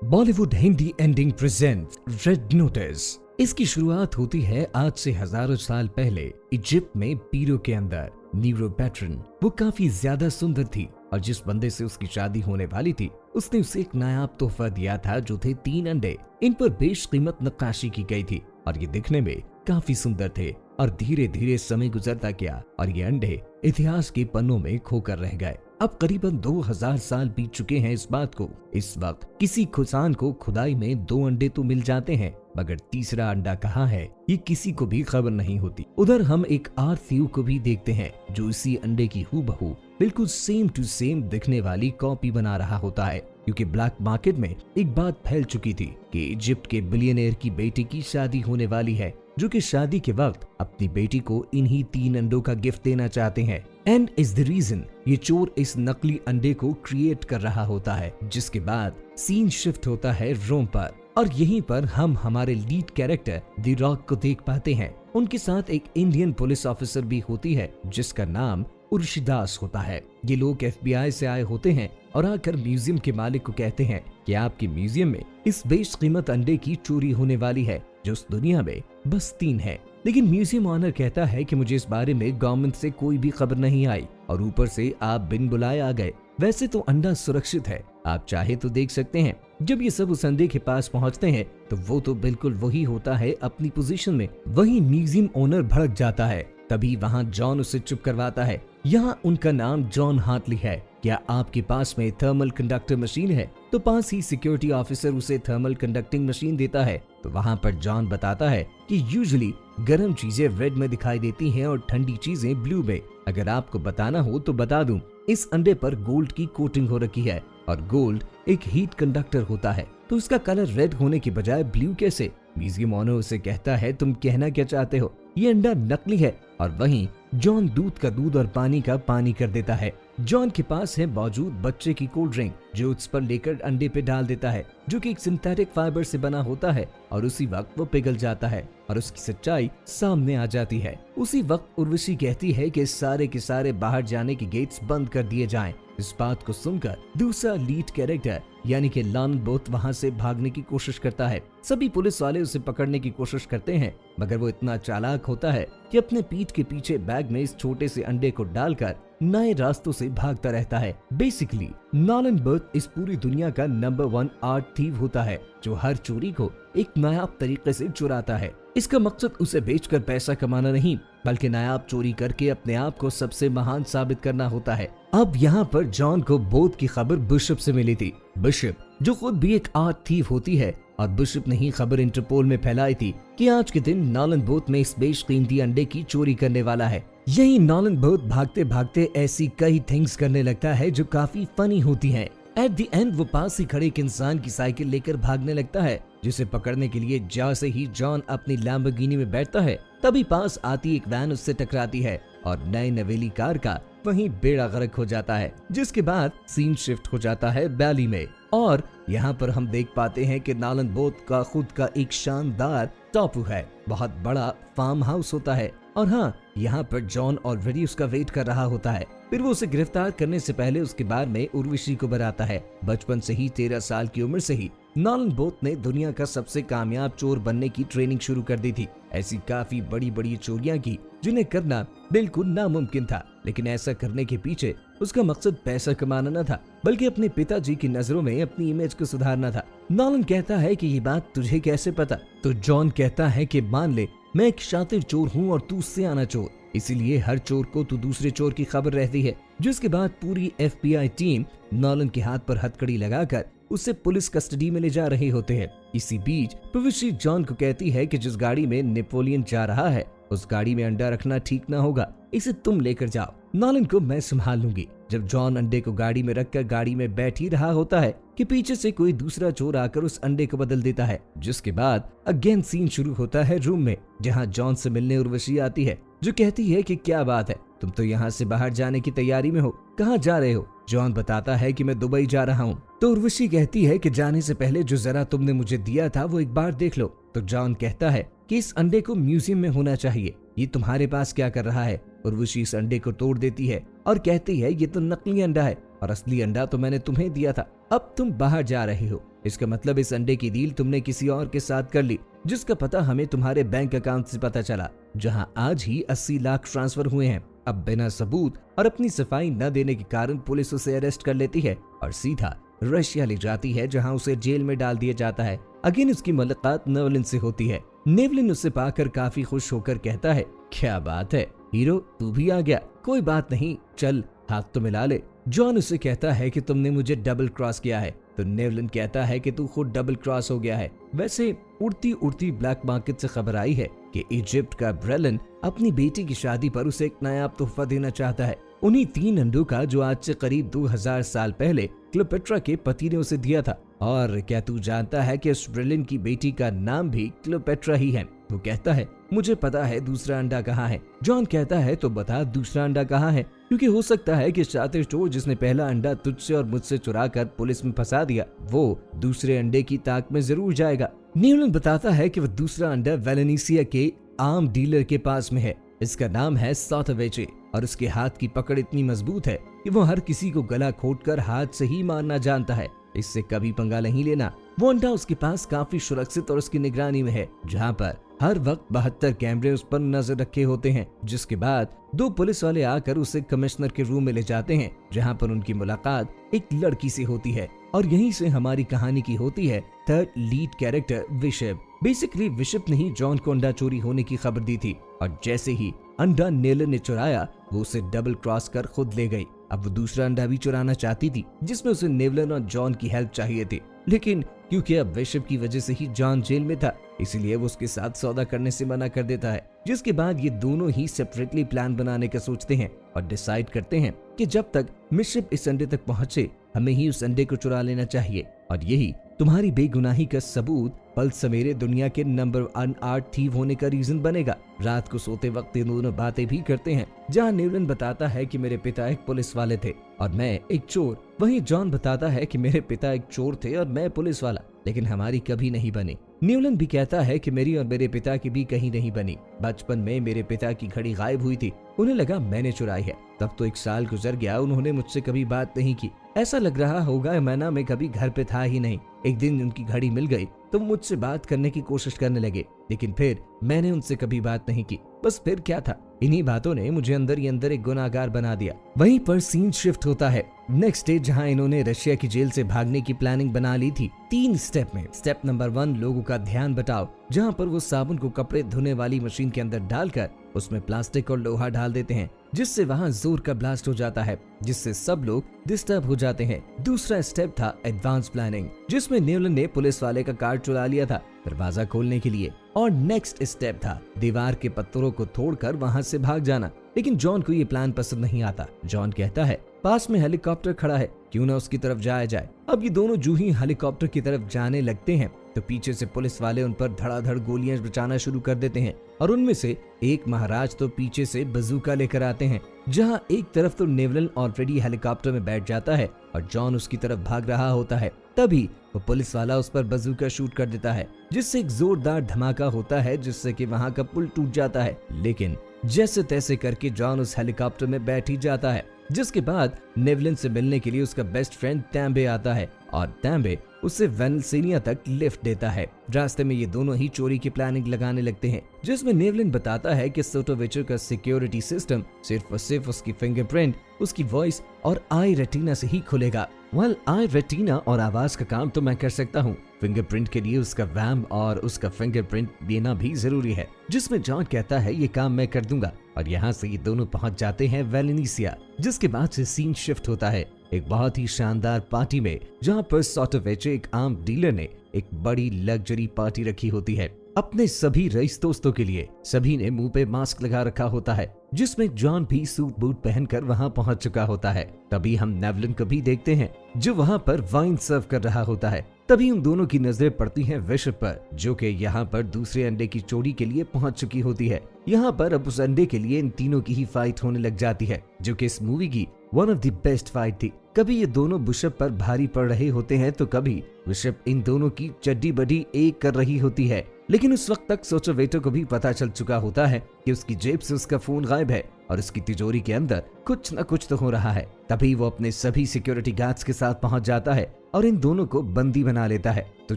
Bollywood Hindi ending present red notice. इसकी शुरुआत होती है आज से हजारों साल पहले इजिप्ट में पीरो के अंदर। नीरो पैट्रन वो काफी ज्यादा सुंदर थी और जिस बंदे से उसकी शादी होने वाली थी उसने उसे एक नायाब तोहफा दिया था जो थे 3 अंडे। इन पर बेशकीमत नक्काशी की गई थी और ये दिखने में काफी सुंदर थे और धीरे धीरे समय गुजरता गया और ये अंडे इतिहास के पन्नों में खोकर रह गए। अब करीबन 2000 साल बीत चुके हैं इस बात को। इस वक्त किसी खुदान को खुदाई में 2 अंडे तो मिल जाते हैं मगर तीसरा अंडा कहाँ है ये किसी को भी खबर नहीं होती। उधर हम एक और थीव को भी देखते हैं जो इसी अंडे की हूबहू बिल्कुल सेम टू सेम दिखने वाली कॉपी बना रहा होता है, क्योंकि ब्लैक मार्केट में एक बात फैल चुकी थी कि इजिप्ट के बिलियनेयर की बेटी की शादी होने वाली है जो कि शादी के वक्त अपनी बेटी को इन्हीं 3 अंडों का गिफ्ट देना चाहते हैं। एंड इज द रीजन ये चोर इस नकली अंडे को क्रिएट कर रहा होता है, जिसके बाद सीन शिफ्ट होता है रोम पर और यहीं पर हम हमारे लीड कैरेक्टर द रॉक को देख पाते हैं। उनके साथ एक इंडियन पुलिस ऑफिसर भी होती है जिसका नाम उर्शिदास होता है। ये लोग FBI से आए होते हैं और आकर म्यूजियम के मालिक को कहते हैं कि आपके म्यूजियम में इस बेशकीमत अंडे की चोरी होने वाली है जो उस दुनिया में बस 3 है। लेकिन म्यूजियम ऑनर कहता है कि मुझे इस बारे में गवर्नमेंट से कोई भी खबर नहीं आई और ऊपर से आप बिन बुलाए आ गए। वैसे तो अंडा सुरक्षित है, आप चाहे तो देख सकते हैं। जब ये सब उस अंडे के पास पहुंचते हैं तो वो तो बिल्कुल वही होता है अपनी पोजीशन में। वहीं म्यूजियम ओनर भड़क जाता है। तभी वहाँ जॉन उसे चुप करवाता है। यहाँ उनका नाम जॉन हार्टली है। क्या आपके पास में थर्मल कंडक्टर मशीन है? तो पास ही सिक्योरिटी ऑफिसर उसे थर्मल कंडक्टिंग मशीन देता है। तो वहाँ पर जॉन बताता है कि यूजुअली गर्म चीजें रेड में दिखाई देती हैं और ठंडी चीजें ब्लू में। अगर आपको बताना हो तो बता दूं, इस अंडे पर गोल्ड की कोटिंग हो रखी है और गोल्ड एक हीट कंडक्टर होता है, तो इसका कलर रेड होने की बजाय ब्लू कैसे? म्यूजियम ओनर उसे कहता है तुम कहना क्या चाहते हो, ये अंडा नकली है। और वहीं जॉन दूध का दूध और पानी का पानी कर देता है। जॉन के पास है मौजूद बच्चे की कोल्ड ड्रिंक जो उस पर लेकर अंडे पे डाल देता है जो कि एक सिंथेटिक फाइबर से बना होता है और उसी वक्त वो पिघल जाता है और उसकी सच्चाई सामने आ जाती है। उसी वक्त उर्वशी कहती है कि सारे के सारे बाहर जाने के गेट्स बंद कर दिए जाएं। इस बात को सुनकर दूसरा लीड कैरेक्टर यानी कि लॉन बोथ वहां से भागने की कोशिश करता है। सभी पुलिस वाले उसे पकड़ने की कोशिश करते हैं मगर वो इतना चालाक होता है कि अपने पीठ के पीछे बैग में इस छोटे से अंडे को डालकर नए रास्तों से भागता रहता है। बेसिकली नॉलन बर्थ इस पूरी दुनिया का नंबर 1 आर्ट थीव होता है जो हर चोरी को एक नायाब तरीके से चुराता है। इसका मकसद उसे बेचकर पैसा कमाना नहीं बल्कि नायाब चोरी करके अपने आप को सबसे महान साबित करना होता है। अब यहाँ पर जॉन को बोथ की खबर बिशप से मिली थी। बिशप जो खुद भी एक आर्ट थीव होती है और बिशप ने ही खबर इंटरपोल में फैलाई थी कि आज के दिन नॉलन बोथ में इस बेशकीमती अंडे की चोरी करने वाला है। यही नॉलन बोथ भागते भागते ऐसी कई थिंग्स करने लगता है जो काफी फनी होती हैं। एट द एंड वो पास ही खड़े एक इंसान की साइकिल लेकर भागने लगता है जिसे पकड़ने के लिए जैसे ही जॉन अपनी लैम्बोर्गिनी में बैठता है तभी पास आती एक वैन उससे टकराती है और नए नवेली कार का वहीं बेड़ा गर्क हो जाता है, जिसके बाद सीन शिफ्ट हो जाता है बैली में और यहाँ पर हम देख पाते हैं कि नॉलन बोथ का खुद का एक शानदार टापू है, बहुत बड़ा फार्म हाउस होता है और हाँ यहाँ पर जॉन ऑलरेडी उसका वेट कर रहा होता है। फिर वो उसे गिरफ्तार करने से पहले उसके बारे में उर्वशी को बताता है। बचपन से ही 13 साल की उम्र से ही नॉलन बोथ ने दुनिया का सबसे कामयाब चोर बनने की ट्रेनिंग शुरू कर दी थी। ऐसी काफी बड़ी बड़ी चोरियां की जिन्हें करना बिल्कुल नामुमकिन था, लेकिन ऐसा करने के पीछे उसका मकसद पैसा कमाना न था बल्कि अपने पिताजी की नजरों में अपनी इमेज को सुधारना था। नॉलन कहता है कि ये बात तुझे कैसे पता? तो जॉन कहता है कि मान ले मैं एक शातिर चोर हूँ और तू सियाना चोर, इसीलिए हर चोर को तो दूसरे चोर की खबर रहती है। जिसके बाद पूरी FBI टीम नॉलन के हाथ पर हथकड़ी लगाकर उसे पुलिस कस्टडी में ले जा रहे होते हैं। इसी बीच प्रविशी जॉन को कहती है कि जिस गाड़ी में नेपोलियन जा रहा है उस गाड़ी में अंडा रखना ठीक ना होगा, इसे तुम लेकर जाओ, नॉलन को मैं संभाल लूंगी। जब जॉन अंडे को गाड़ी में रखकर गाड़ी में बैठ ही रहा होता है कि पीछे से कोई दूसरा चोर आकर उस अंडे को बदल देता है, जिसके बाद अगेन सीन शुरू होता है रूम में जहाँ जॉन से मिलने उर्वशी आती है जो कहती है कि क्या बात है, तुम तो यहाँ से बाहर जाने की तैयारी में हो, कहाँ जा रहे हो? जॉन बताता है कि मैं दुबई जा रहा हूँ। तो उर्वशी कहती है कि जाने से पहले जो जरा तुमने मुझे दिया था वो एक बार देख लो। तो जॉन कहता है कि इस अंडे को म्यूजियम में होना चाहिए, ये तुम्हारे पास क्या कर रहा है? उर्वशी इस अंडे को तोड़ देती है और कहती है ये तो नकली अंडा है, और असली अंडा तो मैंने तुम्हें दिया था। अब तुम बाहर जा रहे हो, इसका मतलब इस अंडे की डील तुमने किसी और के साथ कर ली, जिसका पता हमें तुम्हारे बैंक अकाउंट से पता चला, जहां आज ही 80 लाख ट्रांसफर हुए हैं। अब बिना सबूत और अपनी सफाई न देने के कारण पुलिस उसे अरेस्ट कर लेती है और सीधा रशिया ले जाती है, जहां उसे जेल में डाल दिया जाता है। अगेन उसकी मुलाकात नेवलिन से होती है। नेवलिन उसे पाकर काफी खुश होकर कहता है, क्या बात है हीरो, तू भी आ गया। कोई बात नहीं, चल हाथ तो मिला ले। जॉन उसे कहता है कि तुमने मुझे डबल क्रॉस किया है, तो नेवलिन कहता है कि तू खुद डबल क्रॉस हो गया है। वैसे उड़ती उड़ती ब्लैक मार्केट से खबर आई है कि इजिप्ट का ब्रेलन अपनी बेटी की शादी पर उसे एक नायाब तोहफा देना चाहता है, उन्हीं 3 अंडों का जो आज से करीब 2000 साल पहले क्लियोपेट्रा के पति ने उसे दिया था। और क्या तू जानता है कि उस ब्रेलन की बेटी का नाम भी क्लियोपेट्रा ही है? वो कहता है, मुझे पता है दूसरा अंडा कहाँ है। जॉन कहता है, तो बता दूसरा अंडा कहाँ है, क्योंकि हो सकता है कि शातिर चोर जिसने पहला अंडा तुझसे और मुझसे चुरा कर पुलिस में फंसा दिया, वो दूसरे अंडे की ताक में जरूर जाएगा। नेवलिन बताता है कि वो दूसरा अंडा वेलेनिसिया के आम डीलर के पास में है। इसका नाम है सॉटोवेचे और उसके हाथ की पकड़ इतनी मजबूत है कि वो हर किसी को गला घोंटकर हाथ से ही मारना जानता है। इससे कभी पंगा नहीं लेना। वो अंडा उसके पास काफी सुरक्षित और उसकी निगरानी में है, जहाँ पर हर वक्त 72 कैमरे उस पर नजर रखे होते हैं। जिसके बाद 2 पुलिस वाले आकर उसे कमिश्नर के रूम में ले जाते हैं, जहाँ पर उनकी मुलाकात एक लड़की से होती है और यहीं से हमारी कहानी की होती है third lead character bishop. Basically bishop ने ही जॉन को अंडा चोरी होने की खबर दी थी और जैसे ही अंडा नेलन ने चुराया, वो उसे डबल क्रॉस कर खुद ले गई। अब वो दूसरा अंडा भी चुराना चाहती थी, जिसमें उसे नेवलन और जॉन की हेल्प चाहिए थी, लेकिन क्योंकि अब बिशप की वजह से ही जॉन जेल में था, इसलिए वो उसके साथ सौदा करने से मना कर देता है। जिसके बाद ये दोनों ही सेपरेटली प्लान बनाने का सोचते हैं और डिसाइड करते हैं कि जब तक बिशप इस अंडे तक पहुंचे, हमें ही उस अंडे को चुरा लेना चाहिए और यही तुम्हारी बेगुनाही का सबूत पल सवेरे दुनिया के नंबर 1 आर्ट थीव होने का रीजन बनेगा। रात को सोते वक्त ये दोनों बातें भी करते हैं, जहाँ नेवलिन बताता है कि मेरे पिता एक पुलिस वाले थे और मैं एक चोर। वहीं जॉन बताता है कि मेरे पिता एक चोर थे और मैं पुलिस वाला, लेकिन हमारी कभी नहीं बनी। नेवलिन भी कहता है कि मेरी और मेरे पिता की भी कहीं नहीं बनी। बचपन में मेरे पिता की घड़ी गायब हुई थी, उन्हें लगा मैंने चुराई है। तब तो 1 साल गुजर गया, उन्होंने मुझसे कभी बात नहीं की। ऐसा लग रहा होगा मैं कभी घर पे था ही नहीं। एक दिन उनकी घड़ी मिल गई तो मुझसे बात करने की कोशिश करने लगे, लेकिन फिर मैंने उनसे कभी बात नहीं की। बस फिर क्या था, इन्हीं बातों ने मुझे अंदर ही अंदर एक गुनाहगार बना दिया। वहीं पर सीन शिफ्ट होता है नेक्स्ट डे, जहां इन्होंने रशिया की जेल से भागने की प्लानिंग बना ली थी 3 स्टेप में। स्टेप नंबर 1, लोगों का ध्यान बटाओ, जहां पर वो साबुन को कपड़े धोने वाली मशीन के अंदर डालकर उसमें प्लास्टिक और लोहा डाल देते हैं, जिससे वहां जोर का ब्लास्ट हो जाता है, जिससे सब लोग डिस्टर्ब हो जाते हैं। दूसरा स्टेप था एडवांस प्लानिंग, जिसमें नेवलिन ने पुलिस वाले का कार्ड चुरा लिया था दरवाजा खोलने के लिए। और नेक्स्ट स्टेप था दीवार के पत्थरों को तोड़कर वहां से भाग जाना। लेकिन जॉन को ये प्लान पसंद नहीं आता। जॉन कहता है, पास में हेलीकॉप्टर खड़ा है, क्यों ना उसकी तरफ जाया जाए। अब ये दोनों जूं ही हेलीकॉप्टर की तरफ जाने लगते हैं तो पीछे से पुलिस वाले उन पर धड़ाधड़ गोलियां बचाना शुरू कर देते हैं और उनमें से एक महाराज तो पीछे से बंदूका लेकर आते हैं। जहां एक तरफ तो नेवलिन ऑलरेडी हेलीकॉप्टर में बैठ जाता है और जॉन उसकी तरफ भाग रहा होता है, तभी वो पुलिस वाला उस पर बंदूका शूट कर देता है, जिससे एक जोरदार धमाका होता है, जिससे कि वहां का पुल टूट जाता है। लेकिन जैसे तैसे करके जॉन उस हेलीकॉप्टर में बैठ ही जाता है। जिसके बाद नेवलिन से मिलने के लिए उसका बेस्ट फ्रेंड टैम्बे आता है और टैम्बे उसे वेनेसिया तक लिफ्ट देता है। रास्ते में ये दोनों ही चोरी की प्लानिंग लगाने लगते हैं, जिसमें नेवलिन बताता है कि सोटोविचर का सिक्योरिटी सिस्टम सिर्फ और सिर्फ उसकी फिंगरप्रिंट, उसकी वॉइस और आई रेटिना से ही खुलेगा। वेल, आई रेटिना और आवाज का काम तो मैं कर सकता हूँ, फिंगरप्रिंट के लिए उसका वैम और उसका फिंगरप्रिंट देना भी जरूरी है। जिसमें जॉन कहता है ये काम मैं कर दूंगा और यहाँ से ये दोनों पहुंच जाते हैं वेलेनिसिया। जिसके बाद से सीन शिफ्ट होता है एक बहुत ही शानदार पार्टी में, जहाँ पर सोटोविचर एक आम डीलर ने एक बड़ी लग्जरी पार्टी रखी होती है अपने सभी रईस दोस्तों के लिए। सभी ने मुंह पे मास्क लगा रखा होता है, जिसमें जॉन भी सूट बूट पहनकर वहां पहुंच चुका होता है। तभी हम नेवलिन को भी देखते हैं जो वहां पर वाइन सर्व कर रहा होता है। तभी उन दोनों की नजरें पड़ती हैं बिशप पर, जो कि यहाँ पर दूसरे अंडे की चोरी के लिए पहुंच चुकी होती है। यहाँ पर अब उस अंडे के लिए इन तीनों की ही फाइट होने लग जाती है, जो कि इस मूवी की one of the best fight थी। कभी ये दोनों बिशप पर भारी पड़ रहे होते हैं तो कभी बिशप इन दोनों की चड्डी बड्डी एक कर रही होती है। लेकिन उस वक्त तक सोटोवेटो को भी पता चल चुका होता है कि उसकी जेब से उसका फोन गायब है और उसकी तिजोरी के अंदर कुछ न कुछ तो हो रहा है। तभी वो अपने सभी सिक्योरिटी गार्ड्स के साथ पहुंच जाता है और इन दोनों को बंदी बना लेता है। तो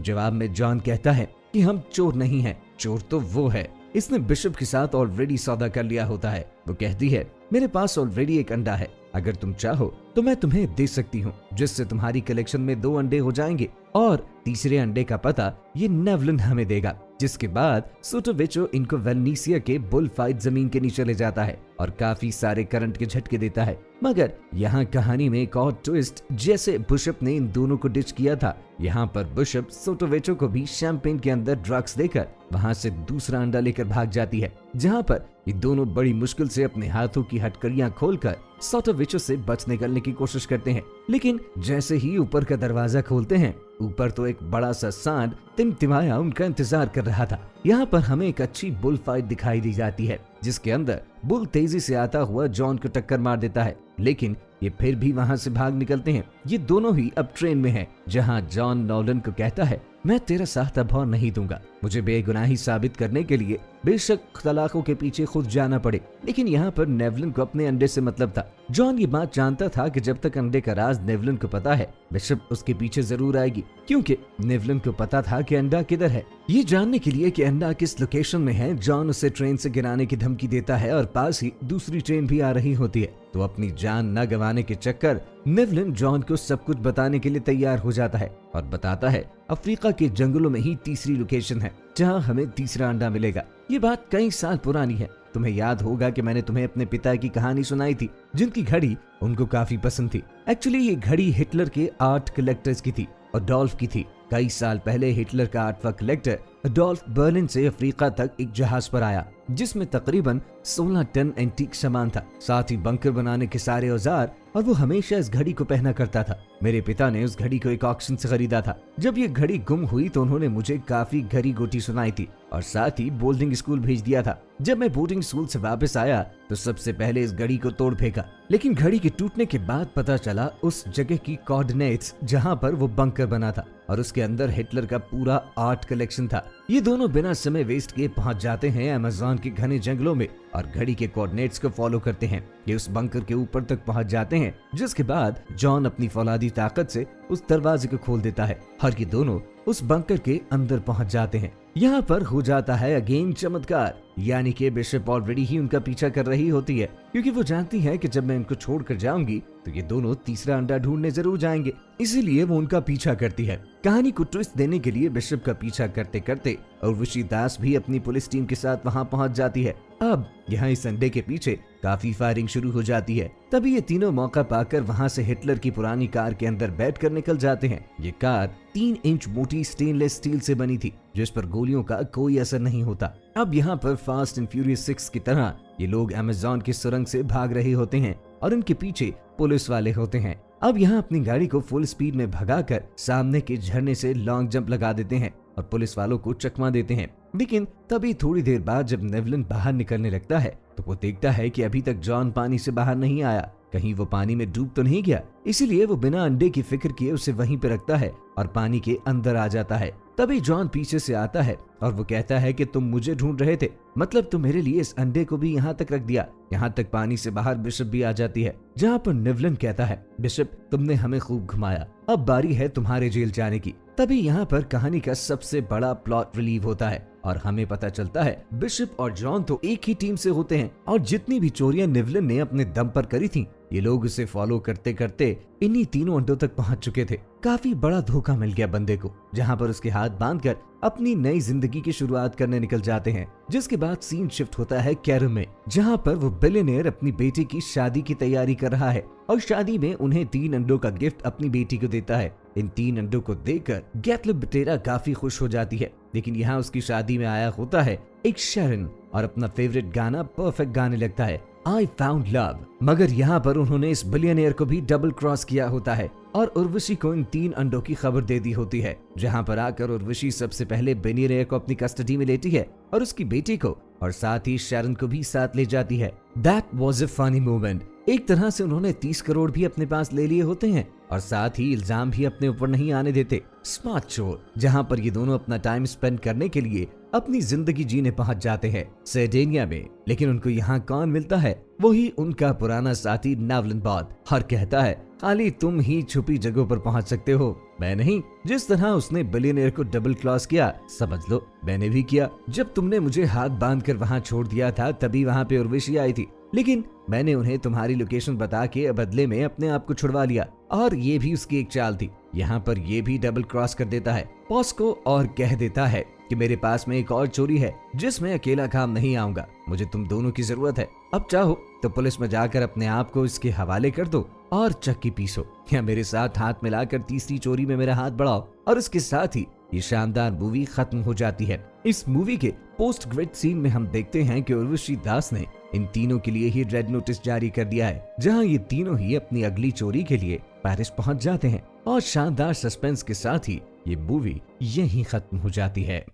जवाब में जॉन कहता है कि हम चोर नहीं हैं, चोर तो वो है, इसने बिशप के साथ ऑलरेडी सौदा कर लिया होता है। वो कहती है मेरे पास ऑलरेडी एक अंडा है, अगर तुम चाहो तो मैं तुम्हें दे सकती हूँ, जिससे तुम्हारी कलेक्शन में 2 अंडे हो जाएंगे और तीसरे अंडे का पता ये नेवलिन हमें देगा। जिसके बाद सोटोवेचो इनको वेलनीसिया के बुल फाइट जमीन के नीचे ले जाता है और काफी सारे करंट के झटके देता है। मगर यहाँ कहानी में एक और ट्विस्ट, जैसे बिशप ने इन दोनों को डिच किया था, यहाँ पर बिशप सोटोवेचो को भी शैंपेन के अंदर ड्रग्स देकर वहाँ से दूसरा अंडा लेकर भाग जाती है, जहाँ पर ये दोनों बड़ी मुश्किल से अपने हाथों की हथकड़ियां खोलकर सोटोवेचो से बच निकलने की कोशिश करते हैं। लेकिन जैसे ही ऊपर का दरवाजा खोलते हैं, ऊपर तो एक बड़ा सा सांड टिमटिमाया उनका इंतजार कर रहा था। यहाँ पर हमें एक अच्छी बुल फाइट दिखाई दी जाती है, जिसके अंदर बुल तेजी से आता हुआ जॉन को टक्कर मार देता है, लेकिन ये फिर भी वहाँ से भाग निकलते हैं। ये दोनों ही अब ट्रेन में हैं, जहाँ जॉन नॉलन को कहता है मैं तेरा साथ अब और नहीं दूंगा, मुझे बेगुनाही साबित करने के लिए बेशक सलाखों के पीछे खुद जाना पड़े। लेकिन यहाँ पर नेवलिन को अपने अंडे से मतलब था। जॉन ये बात जानता था कि जब तक अंडे का राज नेवलिन को पता है, बिशप उसके पीछे जरूर आएगी, क्योंकि नेवलिन को पता था कि अंडा किधर है। ये जानने के लिए कि अंडा किस लोकेशन में है, जॉन उसे ट्रेन से गिराने की धमकी देता है और पास ही दूसरी ट्रेन भी आ रही होती है। तो अपनी जान न गंवाने के चक्कर नेवलिन जॉन को सब कुछ बताने के लिए तैयार हो जाता है और बताता है अफ्रीका के जंगलों में ही तीसरी लोकेशन है जहां हमें तीसरा अंडा मिलेगा। ये बात कई साल पुरानी है। तुम्हें याद होगा कि मैंने तुम्हें अपने पिता की कहानी सुनाई थी, जिनकी घड़ी उनको काफी पसंद थी। एक्चुअली ये घड़ी हिटलर के आर्ट कलेक्टर्स की थी, अडोल्फ की थी। कई साल पहले हिटलर का आर्टवा कलेक्टर अडोल्फ बर्लिन से अफ्रीका तक एक जहाज पर आया, जिसमें तकरीबन 16 टन एंटीक सामान था, साथ ही बंकर बनाने के सारे औजार, और वो हमेशा इस घड़ी को पहना करता था। मेरे पिता ने उस घड़ी को एक ऑक्शन से खरीदा था। जब ये घड़ी गुम हुई तो उन्होंने मुझे काफी घड़ी गोटी सुनाई थी और साथ ही बोर्डिंग स्कूल भेज दिया था। जब मैं बोर्डिंग स्कूल से वापस आया तो सबसे पहले इस घड़ी को तोड़ फेंका, लेकिन घड़ी के टूटने के बाद पता चला उस जगह की कोऑर्डिनेट्स जहां पर वो बंकर बना था और उसके अंदर हिटलर का पूरा आर्ट कलेक्शन था। ये दोनों बिना समय वेस्ट किए पहुंच जाते हैं अमेज़न के घने जंगलों में और घड़ी के कोऑर्डिनेट्स को फॉलो करते हैं। ये उस बंकर के ऊपर तक पहुंच जाते हैं, जिसके बाद जॉन अपनी फौलादी ताकत से उस दरवाजे को खोल देता है और ये दोनों उस बंकर के अंदर पहुंच जाते हैं। यहाँ पर हो जाता है अगेन चमत्कार, यानी कि बिशप ऑलरेडी ही उनका पीछा कर रही होती है, क्योंकि वो जानती है कि जब मैं इनको छोड़कर जाऊंगी तो ये दोनों तीसरा अंडा ढूंढने जरूर जाएंगे, इसीलिए वो उनका पीछा करती है। कहानी को ट्विस्ट देने के लिए बिशप का पीछा करते करते उर्वशी दास भी अपनी पुलिस टीम के साथ वहाँ पहुँच जाती है। अब यहाँ इस अंडे के पीछे काफी फायरिंग शुरू हो जाती है। तभी ये तीनों मौका पाकर वहाँ से हिटलर की पुरानी कार के अंदर बैठकर निकल जाते हैं। ये कार 3 इंच मोटी स्टेनलेस स्टील से बनी थी, जिस पर गोलियों का कोई असर नहीं होता। अब यहाँ पर फास्ट एंड फ्यूरियस 6 की तरह ये लोग अमेज़न की सुरंग से भाग रहे होते हैं और इनके पीछे पुलिस वाले होते हैं। अब यहाँ अपनी गाड़ी को फुल स्पीड में भगाकर सामने के झरने से लॉन्ग जंप लगा देते हैं और पुलिस वालों को चकमा देते हैं। लेकिन तभी थोड़ी देर बाद जब नेवलिन बाहर निकलने लगता है तो वो देखता है कि अभी तक जॉन पानी से बाहर नहीं आया, कहीं वो पानी में डूब तो नहीं गया। इसीलिए वो बिना अंडे की फिक्र किए उसे वहीं पे रखता है और पानी के अंदर आ जाता है। तभी जॉन पीछे से आता है और वो कहता है कि तुम मुझे ढूंढ रहे थे, मतलब तुम मेरे लिए इस अंडे को भी यहाँ तक रख दिया। यहाँ तक पानी से बाहर बिशप भी आ जाती है, जहाँ पर नेवलिन कहता है बिशप तुमने हमें खूब घुमाया, अब बारी है तुम्हारे जेल जाने की। तभी यहाँ पर कहानी का सबसे बड़ा प्लॉट रिलीव होता है और हमें पता चलता है बिशप और जॉन तो एक ही टीम से होते हैं और जितनी भी चोरियां नेवलिन ने अपने दम पर करी थी, ये लोग उसे फॉलो करते करते इन्हीं तीनों अंडों तक पहुंच चुके थे। काफी बड़ा धोखा मिल गया बंदे को, जहां पर उसके हाथ बांधकर अपनी नई जिंदगी की शुरुआत करने निकल जाते हैं। जिसके बाद सीन शिफ्ट होता है कैरम में, जहां पर वो बिलियनेयर अपनी बेटी की शादी की तैयारी कर रहा है और शादी में उन्हें 3 अंडों का गिफ्ट अपनी बेटी को देता है। इन 3 अंडों को देखकर गैटलिब बटेरा काफी खुश हो जाती है, लेकिन यहाँ उसकी शादी में आया होता है एक शरण और अपना फेवरेट गाना परफेक्ट गाने लगता है, I found love। मगर यहाँ पर उन्होंने इस बिलियनियर को भी डबल क्रॉस किया होता है और उर्वशी को इन 3 अंडों की खबर दे दी होती है, जहाँ पर आकर उर्वशी सबसे पहले बिलियनियर को अपनी कस्टडी में लेती है और उसकी बेटी को और साथ ही शरण को भी साथ ले जाती है। That was a funny moment। एक तरह से उन्होंने 30 करोड़ भी अपने पास ले लिए होते हैं और साथ ही इल्जाम भी अपने ऊपर नहीं आने देते। स्मार्ट चोर, जहां पर ये दोनों अपना टाइम स्पेंड करने के लिए अपनी जिंदगी जीने पहुंच जाते हैं सर्डेनिया में। लेकिन उनको यहाँ कौन मिलता है? वही उनका पुराना साथी नावलन बॉड, और कहता है खाली तुम ही छुपी जगहों पर पहुंच सकते हो, मैं नहीं। जिस तरह उसने बिलियनियर को डबल क्रॉस किया, समझ लो मैंने भी किया। जब तुमने मुझे हाथ बांधकर वहां छोड़ दिया था तभी वहां पे उर्वशी आई थी, लेकिन मैंने उन्हें तुम्हारी लोकेशन बता के बदले में अपने आप को छुड़वा लिया। और ये भी उसकी एक चाल थी। यहाँ पर ये भी डबल क्रॉस कर देता है बॉस को और कह देता है कि मेरे पास में एक और चोरी है जिसमें अकेला काम नहीं आऊंगा, मुझे तुम दोनों की जरूरत है। अब चाहो तो पुलिस में जाकर अपने आप को इसके हवाले कर दो और चक्की पीसो, या मेरे साथ हाथ मिलाकर तीसरी चोरी में मेरा हाथ बढ़ाओ। और इसके साथ ही ये शानदार मूवी खत्म हो जाती है। इस मूवी के पोस्ट क्रेडिट सीन में हम देखते हैं कि उर्वशी दास ने इन तीनों के लिए ही रेड नोटिस जारी कर दिया है, जहां ये तीनों ही अपनी अगली चोरी के लिए पेरिस पहुंच जाते हैं। और शानदार सस्पेंस के साथ ही ये मूवी यहीं खत्म हो जाती है।